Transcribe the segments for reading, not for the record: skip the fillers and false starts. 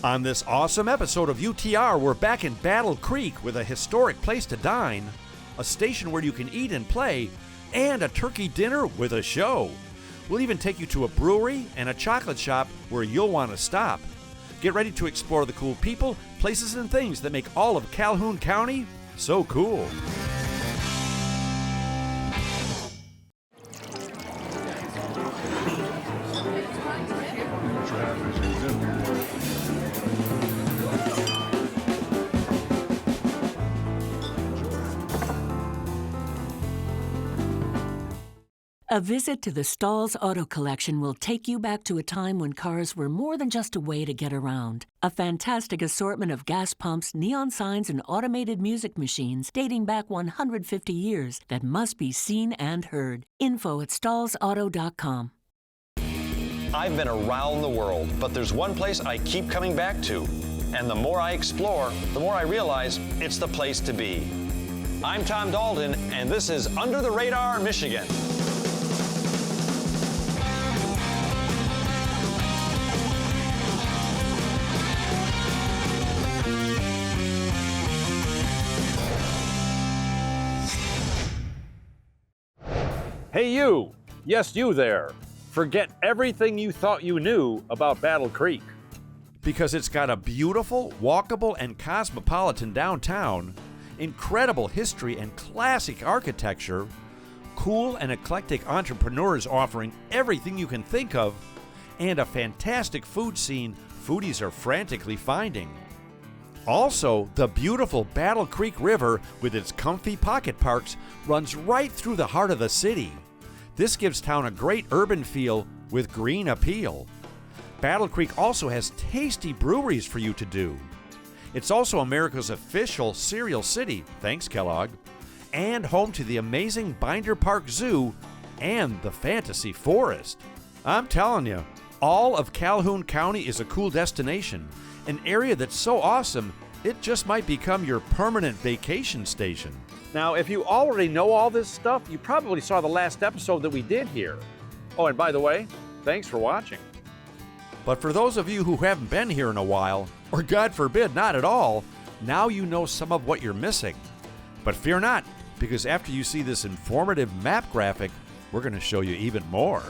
On this awesome episode of UTR, we're back in Battle Creek with a historic place to dine, a station where you can eat and play, and a turkey dinner with a show. We'll even take you to a brewery and a chocolate shop where you'll want to stop. Get ready to explore the cool people, places, and things that make all of Calhoun County so cool. A visit to the Stalls Auto Collection will take you back to a time when cars were more than just a way to get around. A fantastic assortment of gas pumps, neon signs, and automated music machines dating back 150 years that must be seen and heard. Info at stallsauto.com. I've been around the world, but there's one place I keep coming back to. And the more I explore, the more I realize it's the place to be. I'm Tom Dalton, and this is Under the Radar, Michigan. Hey you! Yes, you there. Forget everything you thought you knew about Battle Creek. Because it's got a beautiful, walkable, and cosmopolitan downtown, incredible history and classic architecture, cool and eclectic entrepreneurs offering everything you can think of, and a fantastic food scene foodies are frantically finding. Also, the beautiful Battle Creek River with its comfy pocket parks runs right through the heart of the city. This gives town a great urban feel with green appeal. Battle Creek also has tasty breweries for you to do. It's also America's official cereal city, thanks Kellogg, and home to the amazing Binder Park Zoo and the Fantasy Forest. I'm telling you, all of Calhoun County is a cool destination, an area that's so awesome, it just might become your permanent vacation station. Now, if you already know all this stuff, you probably saw the last episode that we did here. Oh, and by the way, thanks for watching. But for those of you who haven't been here in a while, or God forbid, not at all, now you know some of what you're missing. But fear not, because after you see this informative map graphic, we're going to show you even more.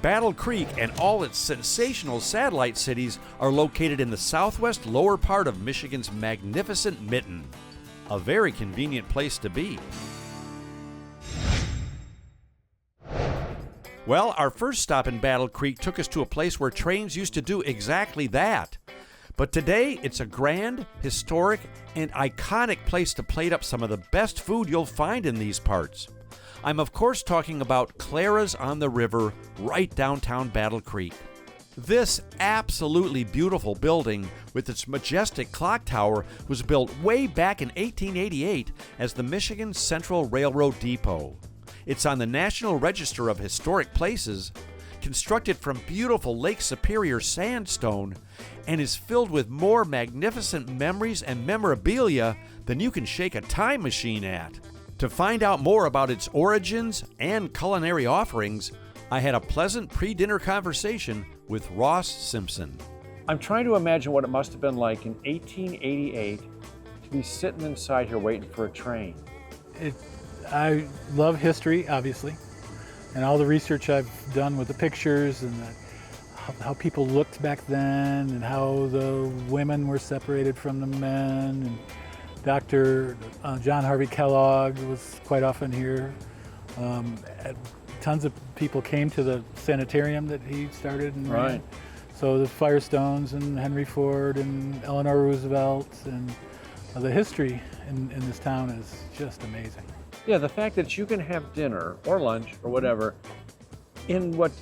Battle Creek and all its sensational satellite cities are located in the southwest lower part of Michigan's magnificent mitten. A very convenient place to be. Well, our first stop in Battle Creek took us to a place where trains used to do exactly that. But today, it's a grand, historic, and iconic place to plate up some of the best food you'll find in these parts. I'm of course talking about Clara's on the River, right downtown Battle Creek. This absolutely beautiful building with its majestic clock tower was built way back in 1888 as the Michigan Central Railroad Depot. It's on the National Register of Historic Places, constructed from beautiful Lake Superior sandstone, and is filled with more magnificent memories and memorabilia than you can shake a time machine at. To find out more about its origins and culinary offerings, I had a pleasant pre-dinner conversation with Ross Simpson. I'm trying to imagine what it must have been like in 1888 to be sitting inside here waiting for a train. I love history, obviously, and all the research I've done with the pictures and how people looked back then and how the women were separated from the men. And Dr. John Harvey Kellogg was quite often here. Tons of people came to the sanitarium that he started and ran. So the Firestones and Henry Ford and Eleanor Roosevelt, and the history in this town is just amazing. Yeah, the fact that you can have dinner or lunch or whatever in what,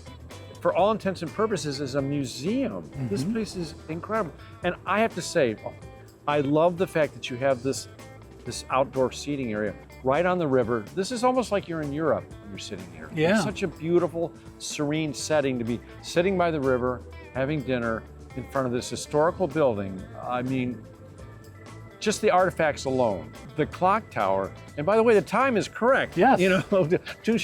for all intents and purposes, is a museum. Mm-hmm. This place is incredible. And I have to say, I love the fact that you have this outdoor seating area right on the river. This is almost like you're in Europe when you're sitting here. Yeah. It's such a beautiful, serene setting to be sitting by the river, having dinner in front of this historical building. I mean, just the artifacts alone. The clock tower, and by the way, the time is correct. Yes. You know,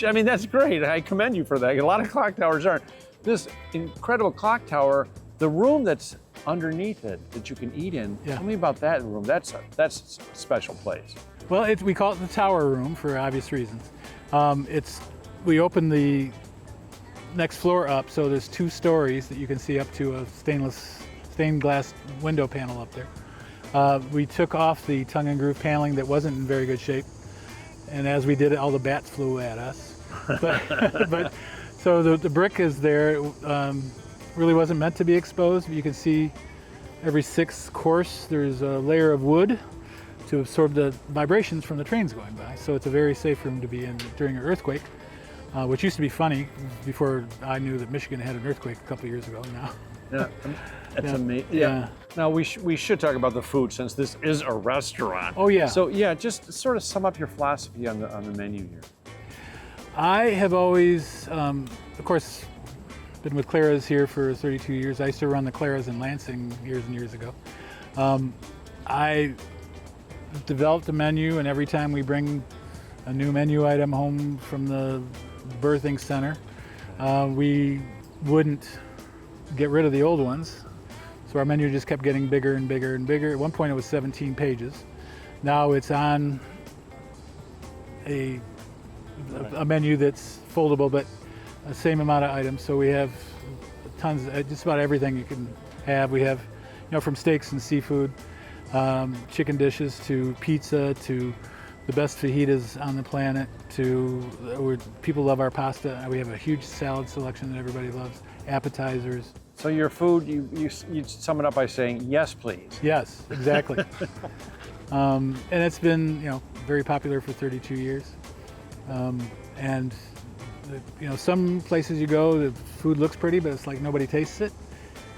I mean, that's great. I commend you for that. A lot of clock towers aren't. This incredible clock tower The room that's underneath it that you can eat in, Yeah. tell me about that room. That's a special place. Well, we call it the tower room for obvious reasons. We open the next floor up, so there's 2 stories that you can see up to a stained glass window panel up there. We took off the tongue and groove paneling that wasn't in very good shape, and as we did it, all the bats flew at us. But so the brick is there. Really wasn't meant to be exposed. You can see every 6th course there's a layer of wood to absorb the vibrations from the trains going by. So it's a very safe room to be in during an earthquake, which used to be funny before I knew that Michigan had an earthquake a couple of years ago now. Yeah, that's Yeah. amazing. Yeah. Now we should talk about the food since this is a restaurant. Oh, yeah. So yeah, just sort of sum up your philosophy on the menu here. I have always, of course, been with Clara's here for 32 years. I used to run the Clara's in Lansing years and years ago. I developed a menu, and every time we bring a new menu item home from the birthing center, we wouldn't get rid of the old ones. So our menu just kept getting bigger and bigger and bigger. At one point it was 17 pages. Now it's on a menu that's foldable, but the same amount of items. So we have tons, just about everything you can have. We have, from steaks and seafood, chicken dishes to pizza to the best fajitas on the planet to people love our pasta. We have a huge salad selection that everybody loves. Appetizers. So your food, you sum it up by saying yes, please. Yes, exactly. And it's been very popular for 32 years. And some places you go, the food looks pretty, but it's like nobody tastes it.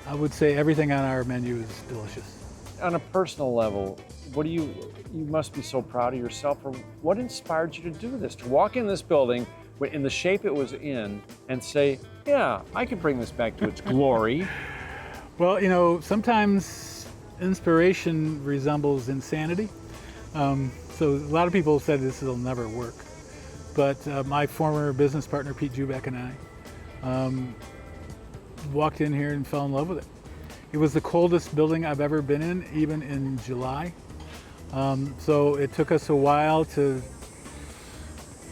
I would say everything on our menu is delicious. On a personal level, you must be so proud of yourself. Or what inspired you to do this? To walk in this building in the shape it was in and say, yeah, I could bring this back to its glory. Well, sometimes inspiration resembles insanity. So a lot of people said this will never work. But my former business partner, Pete Jubeck, and I walked in here and fell in love with it. It was the coldest building I've ever been in, even in July. So it took us a while to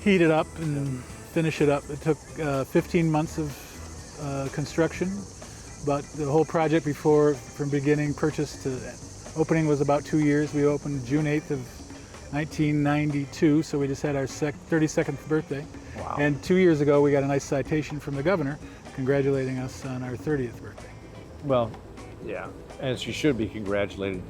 heat it up and finish it up. It took 15 months of construction, but the whole project from beginning purchase to opening was about 2 years. We opened June 8th of 1992, so we just had our 32nd birthday. Wow. And 2 years ago, we got a nice citation from the governor congratulating us on our 30th birthday. Well, yeah, as you should be congratulated.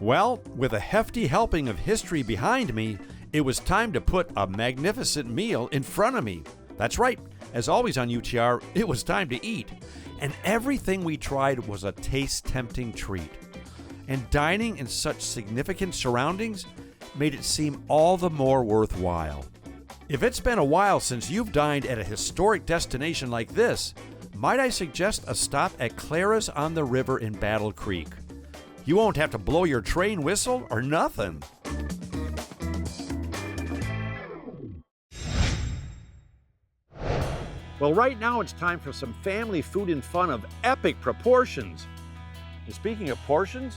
Well, with a hefty helping of history behind me, it was time to put a magnificent meal in front of me. That's right, as always on UTR, it was time to eat. And everything we tried was a taste-tempting treat. And dining in such significant surroundings made it seem all the more worthwhile. If it's been a while since you've dined at a historic destination like this, might I suggest a stop at Clara's on the River in Battle Creek? You won't have to blow your train whistle or nothing. Well, right now it's time for some family food and fun of epic proportions. And speaking of portions,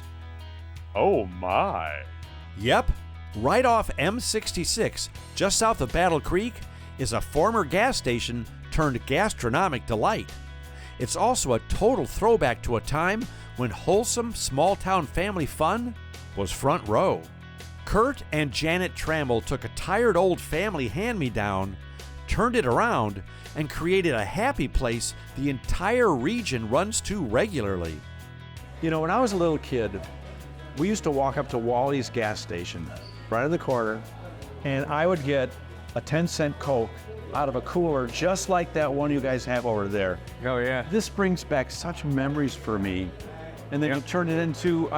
oh my. Yep, right off M66, just south of Battle Creek, is a former gas station turned gastronomic delight. It's also a total throwback to a time when wholesome small-town family fun was front row. Kurt and Janet Trammell took a tired old family hand-me-down, turned it around, and created a happy place the entire region runs to regularly. You know, when I was a little kid, we used to walk up to Wally's gas station, right in the corner, and I would get a 10-cent Coke out of a cooler just like that one you guys have over there. Oh, yeah. This brings back such memories for me. And then you turn it into,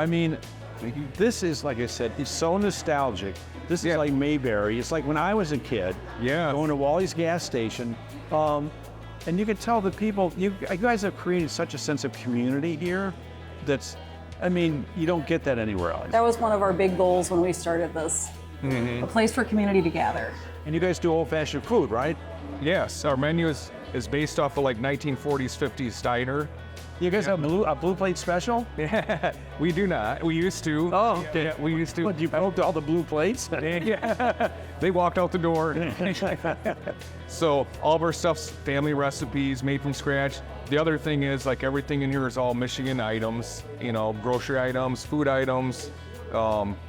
this is, like I said, it's so nostalgic. This is like Mayberry. It's like when I was a kid, going to Wally's gas station, and you can tell the people, you guys have created such a sense of community here that's, you don't get that anywhere else. That was one of our big goals when we started this. A place for community to gather. And you guys do old-fashioned food, right? Yes, our menu is is based off of like 1940s, 50s diner. You guys have a blue plate special? Yeah, we do not. We used to. Oh, okay. Yeah, we used to. What, you broke all the blue plates? Yeah, they walked out the door. So all of our stuff's family recipes made from scratch. The other thing is, like, everything in here is all Michigan items, you know, grocery items, food items,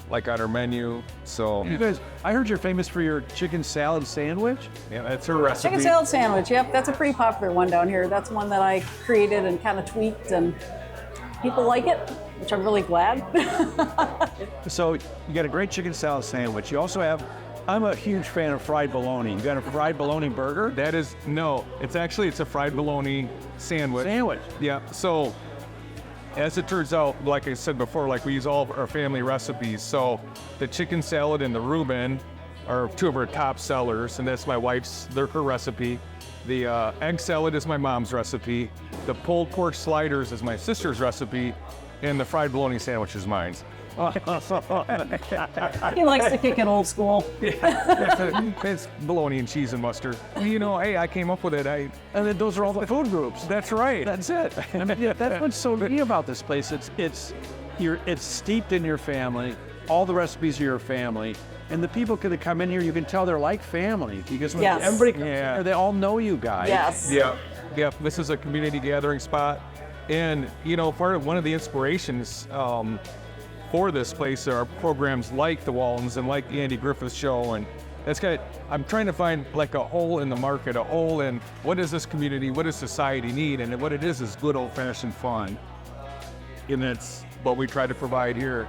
like on our menu. So You guys, I heard you're famous for your chicken salad sandwich. yeah, that's her recipe. Chicken salad sandwich, yep, that's a pretty popular one down here. That's one that I created and kind of tweaked, and people like it, which I'm really glad. So you got a great chicken salad sandwich. You also have, I'm a huge fan of fried bologna. You got a fried bologna burger? That is, no, it's a fried bologna sandwich. Yeah, so as it turns out, like I said before, like we use all of our family recipes. So the chicken salad and the Reuben are two of our top sellers, and that's my wife's, her recipe. The egg salad is my mom's recipe. The pulled pork sliders is my sister's recipe, and the fried bologna sandwich is mine. He likes to kick it old school. It's bologna and cheese and mustard. You know, hey, I came up with it. And then those are all the food groups. That's right. That's it. I mean, yeah, that's what's so neat about this place. It's steeped in your family. All the recipes are your family. And the people that come in here, you can tell they're like family because when Yes. everybody comes in here, they all know you guys. Yes. Yeah. This is a community gathering spot, and you know, one of the inspirations for this place are programs like the Waltons and like the Andy Griffith Show, and I'm trying to find like a hole in the market, a hole in what does this community, what does society need, and what it is good old-fashioned fun, and that's what we try to provide here.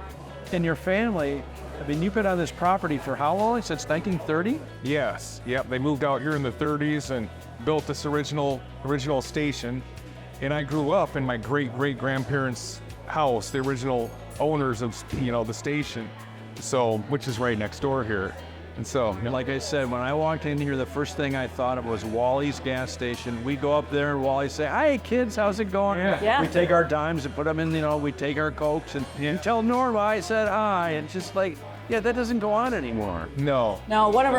And your family, I mean, you've been on this property for how long? Since 1930? Yes. Yep. They moved out here in the 30s and built this original station. And I grew up in my great-great-grandparents' house, the original owners of, you know, the station. So, which is right next door here. And so, And like I said, when I walked in here, the first thing I thought of was Wally's gas station. We go up there and Wally say, "Hi kids, how's it going?" Yeah. We take our dimes and put them in, you know, we take our Cokes and you tell Norma I said hi. And just like, yeah, that doesn't go on anymore. no. Now, one of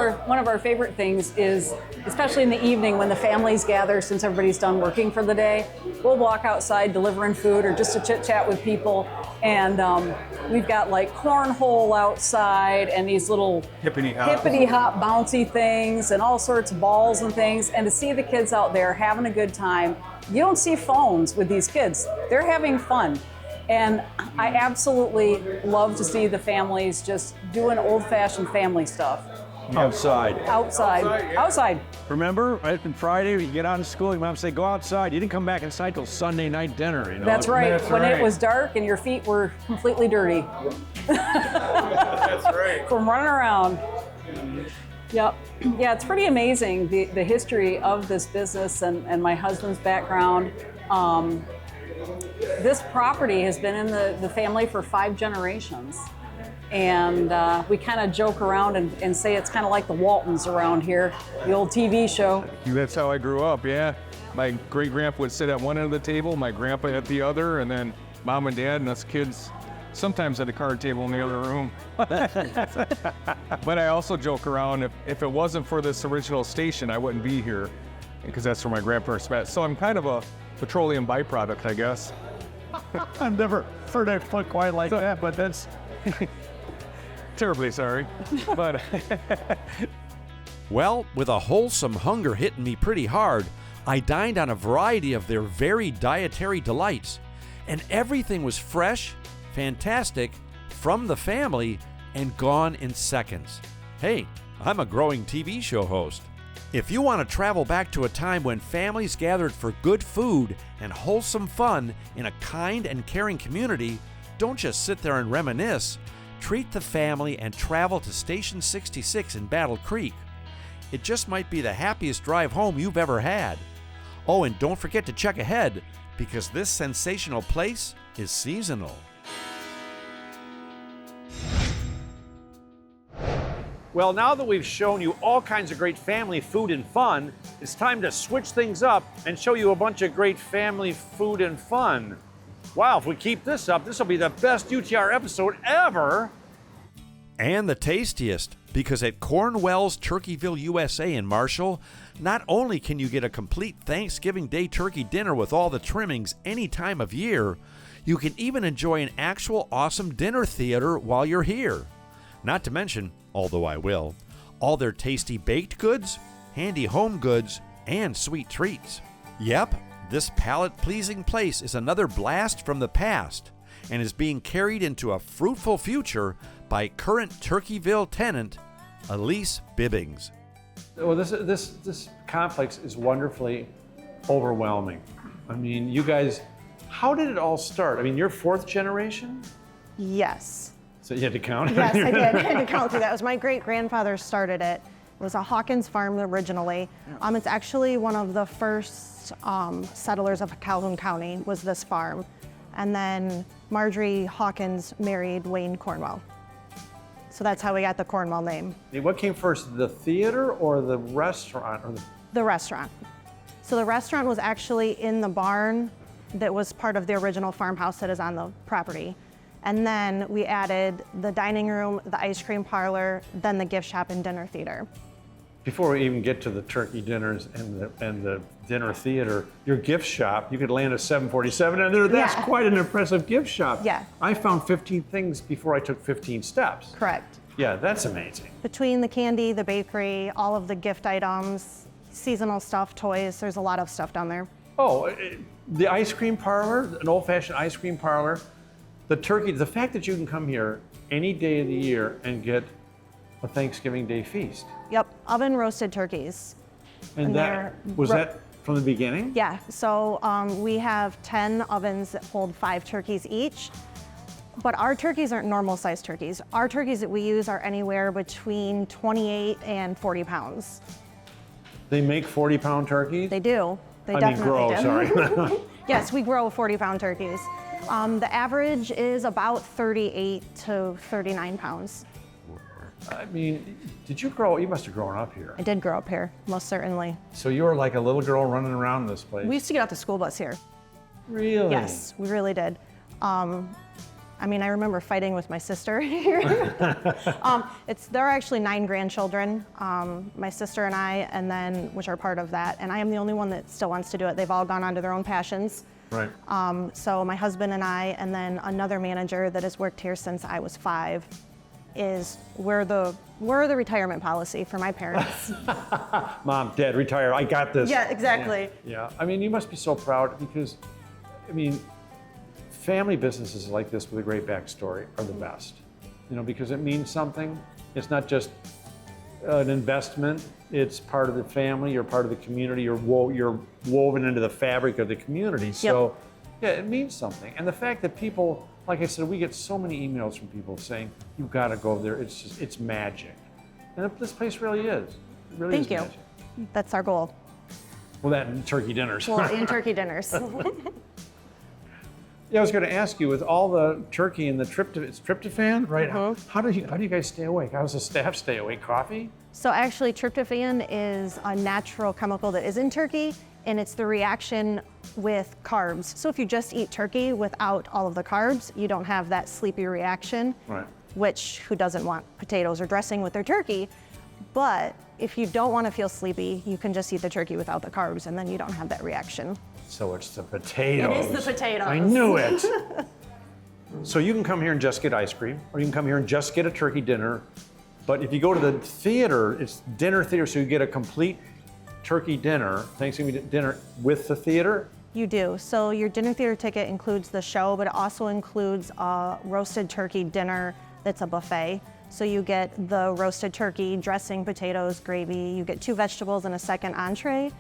our favorite things is, especially in the evening when the families gather, since everybody's done working for the day, we'll walk outside delivering food or just to chit chat with people. And we've got like cornhole outside and these little Hippity hop bouncy things and all sorts of balls and things. And to see the kids out there having a good time, you don't see phones with these kids. They're having fun. And I absolutely love to see the families just doing old-fashioned family stuff. Outside. Outside. Remember, right on Friday, you get out of school, your mom say, go outside. You didn't come back inside till Sunday night dinner, you know? That's right. That's when right. it was dark and your feet were completely dirty. That's right. From running around. Yep. Yeah, it's pretty amazing, the history of this business and my husband's background. This property has been in the family for 5 generations. And we kind of joke around and say it's kind of like the Waltons around here, the old TV show. That's how I grew up, yeah. My great-grandpa would sit at one end of the table, my grandpa at the other, and then mom and dad and us kids sometimes at a card table in the other room. But I also joke around, if it wasn't for this original station, I wouldn't be here, because that's where my grandparents met. So I'm kind of a petroleum byproduct, I guess. I've never heard it put quite like that, but that's... Terribly sorry, but... Well, with a wholesome hunger hitting me pretty hard, I dined on a variety of their varied dietary delights, and everything was fresh, fantastic, from the family, and gone in seconds. Hey, I'm a growing TV show host. If you want to travel back to a time when families gathered for good food and wholesome fun in a kind and caring community, don't just sit there and reminisce. Treat the family and travel to Station 66 in Battle Creek. It just might be the happiest drive home you've ever had. Oh, and don't forget to check ahead, because this sensational place is seasonal. Well, now that we've shown you all kinds of great family food and fun, it's time to switch things up and show you a bunch of great family food and fun. Wow, if we keep this up, this will be the best UTR episode ever. And the tastiest. Because at Cornwell's Turkeyville, USA in Marshall, not only can you get a complete Thanksgiving Day turkey dinner with all the trimmings any time of year, you can even enjoy an actual awesome dinner theater while you're here. Not to mention, although I will, all their tasty baked goods, handy home goods, and sweet treats. Yep, this palate-pleasing place is another blast from the past and is being carried into a fruitful future by current Turkeyville tenant Elise Bibbings. Well, this complex is wonderfully overwhelming. I mean, you guys, how did it all start? I mean, you're fourth generation? Yes. So you had to count? Yes, I did. I had to count through that. It was my great-grandfather started it. It was a Hawkins farm originally. It's actually one of the first settlers of Calhoun County was this farm. And then Marjorie Hawkins married Wayne Cornwell. So that's how we got the Cornwell name. What came first, the theater or the restaurant? Or The restaurant. So the restaurant was actually in the barn that was part of the original farmhouse that is on the property. And then we added the dining room, the ice cream parlor, then the gift shop and dinner theater. Before we even get to the turkey dinners and the dinner theater, your gift shop, you could land a 747 and that's quite an impressive gift shop. Yeah. I found 15 things before I took 15 steps. Correct. Yeah, that's amazing. Between the candy, the bakery, all of the gift items, seasonal stuff, toys, there's a lot of stuff down there. Oh, the ice cream parlor, an old-fashioned ice cream parlor, the turkey, the fact that you can come here any day of the year and get a Thanksgiving Day feast. Yep, oven roasted turkeys. And that, was that from the beginning? Yeah, so we have 10 ovens that hold 5 turkeys each. But our turkeys aren't normal sized turkeys. Our turkeys that we use are anywhere between 28 and 40 pounds. They make 40-pound turkeys? They do. They definitely grow, do. sorry. Yes, we grow 40-pound turkeys. The average is about 38 to 39 pounds. I mean, you must have grown up here. I did grow up here, most certainly. So you were like a little girl running around this place? We used to get off the school bus here. Really? Yes, we really did. I mean, I remember fighting with my sister here. There are actually 9 grandchildren, my sister and I, and then, which are part of that, and I am the only one that still wants to do it. They've all gone on to their own passions. Right. So my husband and I, and then another manager that has worked here since I was 5, we're the retirement policy for my parents. Mom, Dad, retire, I got this. Yeah, exactly. Yeah, I mean, you must be so proud because, I mean, family businesses like this with a great backstory are the best, because it means something. It's not just an investment, it's part of the family, you're part of the community, you're woven into the fabric of the community. So, yeah, it means something. And the fact that people, like I said, we get so many emails from people saying, you've got to go there, it's magic. And this place really is. It really is magic. Thank you. That's our goal. Well, that and turkey dinners. Well, and turkey dinners. Yeah, I was going to ask you, with all the turkey and the tryptophan, right? How do you guys stay awake? How does the staff stay awake? Coffee? So actually, tryptophan is a natural chemical that is in turkey, and it's the reaction with carbs. So if you just eat turkey without all of the carbs, you don't have that sleepy reaction, right? Which, who doesn't want potatoes or dressing with their turkey? But if you don't want to feel sleepy, you can just eat the turkey without the carbs, and then you don't have that reaction. So it's the potatoes. It is the potatoes. I knew it. So you can come here and just get ice cream, or you can come here and just get a turkey dinner. But if you go to the theater, it's dinner theater, so you get a complete turkey dinner, Thanksgiving dinner with the theater? You do. So your dinner theater ticket includes the show, but it also includes a roasted turkey dinner that's a buffet. So you get the roasted turkey, dressing, potatoes, gravy. You get 2 vegetables and a second entree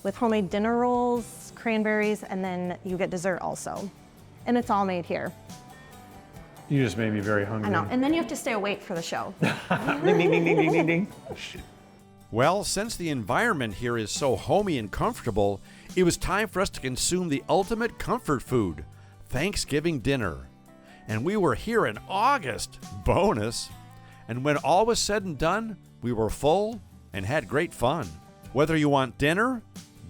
with homemade dinner rolls, cranberries, and then you get dessert also. And it's all made here. You just made me very hungry. I know. And then you have to stay awake for the show. Ding, ding, ding, ding, ding, ding, ding. Well, since the environment here is so homey and comfortable, it was time for us to consume the ultimate comfort food, Thanksgiving dinner. And we were here in August, bonus. And when all was said and done, we were full and had great fun. Whether you want dinner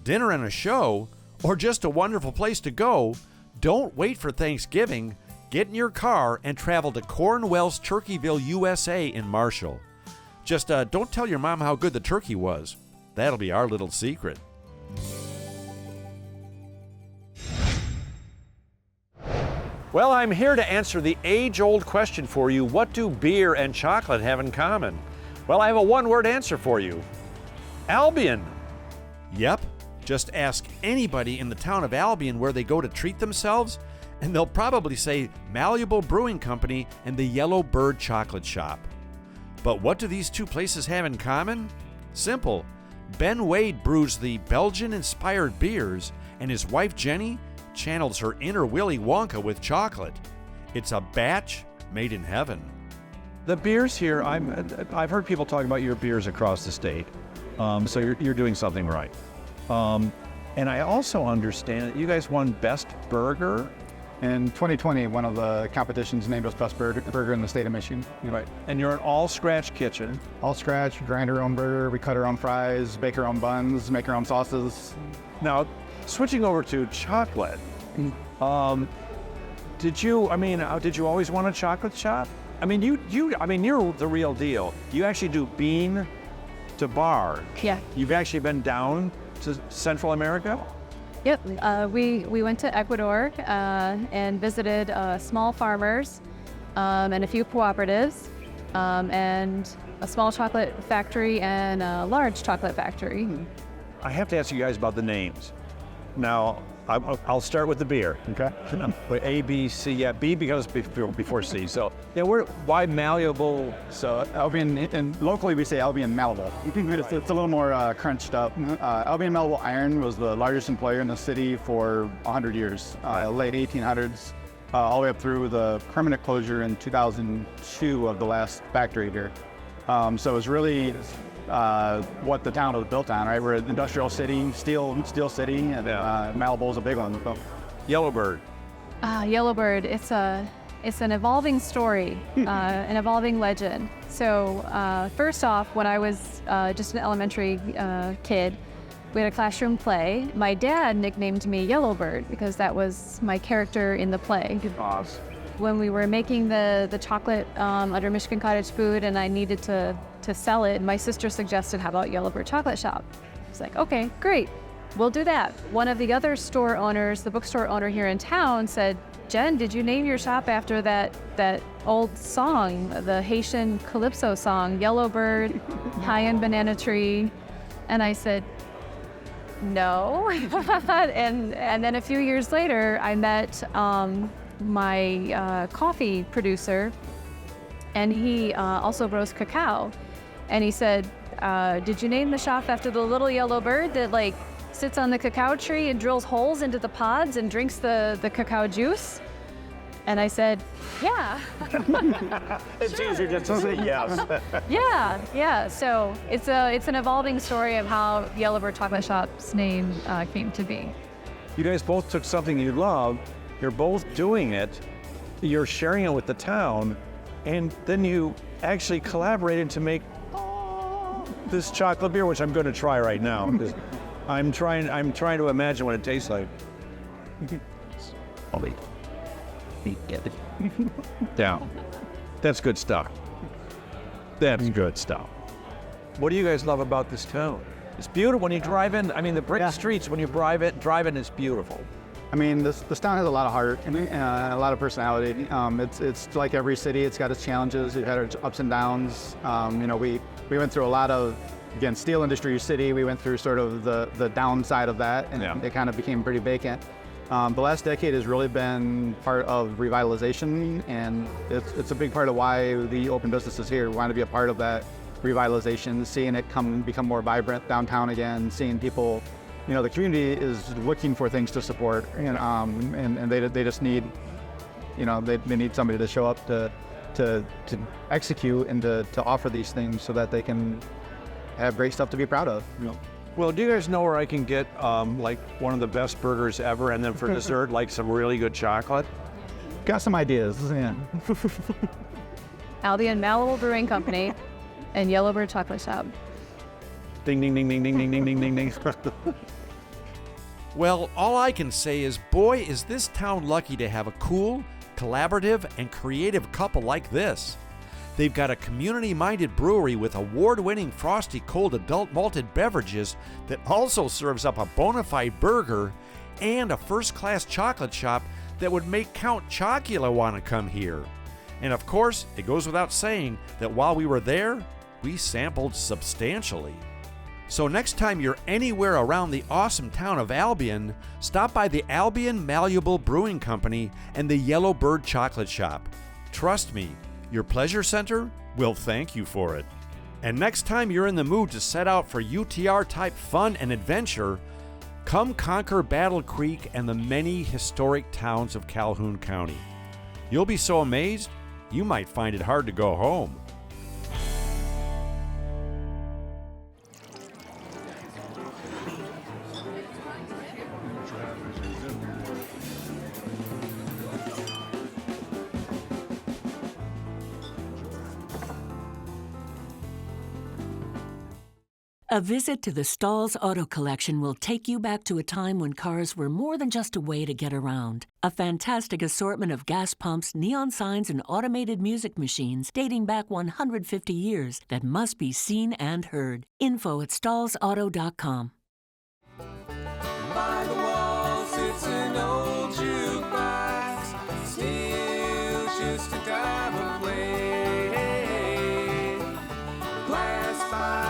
and a show, or just a wonderful place to go, don't wait for Thanksgiving. Get in your car and travel to Cornwell's Turkeyville, USA in Marshall. Just don't tell your mom how good the turkey was. That'll be our little secret. Well, I'm here to answer the age-old question for you, what do beer and chocolate have in common? Well, I have a one-word answer for you. Albion. Yep. Just ask anybody in the town of Albion where they go to treat themselves, and they'll probably say Malleable Brewing Company and the Yellow Bird Chocolate Shop. But what do these two places have in common? Simple. Ben Wade brews the Belgian-inspired beers, and his wife Jenny channels her inner Willy Wonka with chocolate. It's a batch made in heaven. The beers here, I've heard people talking about your beers across the state, so you're doing something right. And I also understand that you guys won Best Burger. In 2020, one of the competitions named us Best Burger in the state of Michigan. Right. And you're an all-scratch kitchen. All scratch, grind our own burger, we cut our own fries, bake our own buns, make our own sauces. Now, switching over to chocolate, did you always want a chocolate shop? I mean, you're the real deal. You actually do bean to bar. Yeah. You've actually been down to Central America? Yep. We went to Ecuador and visited small farmers and a few cooperatives and a small chocolate factory and a large chocolate factory. I have to ask you guys about the names. Now, I'll start with the beer. Okay. A, B, C. Yeah, B because before C. So, yeah, why Malleable? So Albion, and locally we say Albion Malleable. It's a little more crunched up. Albion Malleable Iron was the largest employer in the city for 100 years, late 1800s, all the way up through the permanent closure in 2002 of the last factory here. So it was really what the town was built on, right? We're an industrial city, steel city, and Malibu is a big one. So. Yellowbird. Yellowbird, it's an evolving story, an evolving legend. So first off, when I was just an elementary kid, we had a classroom play. My dad nicknamed me Yellowbird because that was my character in the play. Awesome. When we were making the chocolate under Michigan Cottage Food and I needed to sell it, my sister suggested, how about Yellowbird Chocolate Shop? I was like, okay, great, we'll do that. One of the other store owners, the bookstore owner here in town, said, Jen, did you name your shop after that old song, the Haitian Calypso song, Yellowbird, High-End Banana Tree? And I said, no. and then a few years later, I met my coffee producer, and he also grows cacao. And he said, did you name the shop after the little yellow bird that sits on the cacao tree and drills holes into the pods and drinks the cacao juice? And I said, yeah. It's easier just to say yes. Yeah. So it's an evolving story of how Yellowbird Chocolate Shop's name came to be. You guys both took something you love, you're both doing it, you're sharing it with the town, and then you actually collaborated to make this chocolate beer, which I'm going to try right now. I'm trying to imagine what it tastes like. Down. That's good stuff. That's good stuff. What do you guys love about this town? It's beautiful when you drive in. I mean, the brick streets, when you drive in, it's beautiful. I mean, this town has a lot of heart and a lot of personality. It's like every city. It's got its challenges. It had its ups and downs. We went through a lot of, again, steel industry city. We went through sort of the downside of that, and it kind of became pretty vacant. The last decade has really been part of revitalization, and it's a big part of why the open business is here. We want to be a part of that revitalization, seeing it become more vibrant downtown again, seeing people. The community is looking for things to support, and they just need, they need somebody to show up to execute and to offer these things so that they can have great stuff to be proud of. Well, do you guys know where I can get one of the best burgers ever, and then for dessert, some really good chocolate? Got some ideas, yeah. Albion Malleable Brewing Company and Yellowbird Chocolate Shop. Ding, ding, ding, ding, ding, ding, ding, ding, ding, ding. Well, all I can say is, boy, is this town lucky to have a cool, collaborative, and creative couple like this. They've got a community-minded brewery with award-winning frosty cold adult malted beverages that also serves up a bona fide burger and a first-class chocolate shop that would make Count Chocula want to come here. And of course, it goes without saying that while we were there, we sampled substantially. So next time you're anywhere around the awesome town of Albion, stop by the Albion Malleable Brewing Company and the Yellow Bird Chocolate Shop. Trust me, your pleasure center will thank you for it. And next time you're in the mood to set out for UTR-type fun and adventure, come conquer Battle Creek and the many historic towns of Calhoun County. You'll be so amazed, you might find it hard to go home. A visit to the Stalls Auto Collection will take you back to a time when cars were more than just a way to get around. A fantastic assortment of gas pumps, neon signs, and automated music machines dating back 150 years that must be seen and heard. Info at stallsauto.com. By the wall sits an old jukebox, still just a dime away. Glass by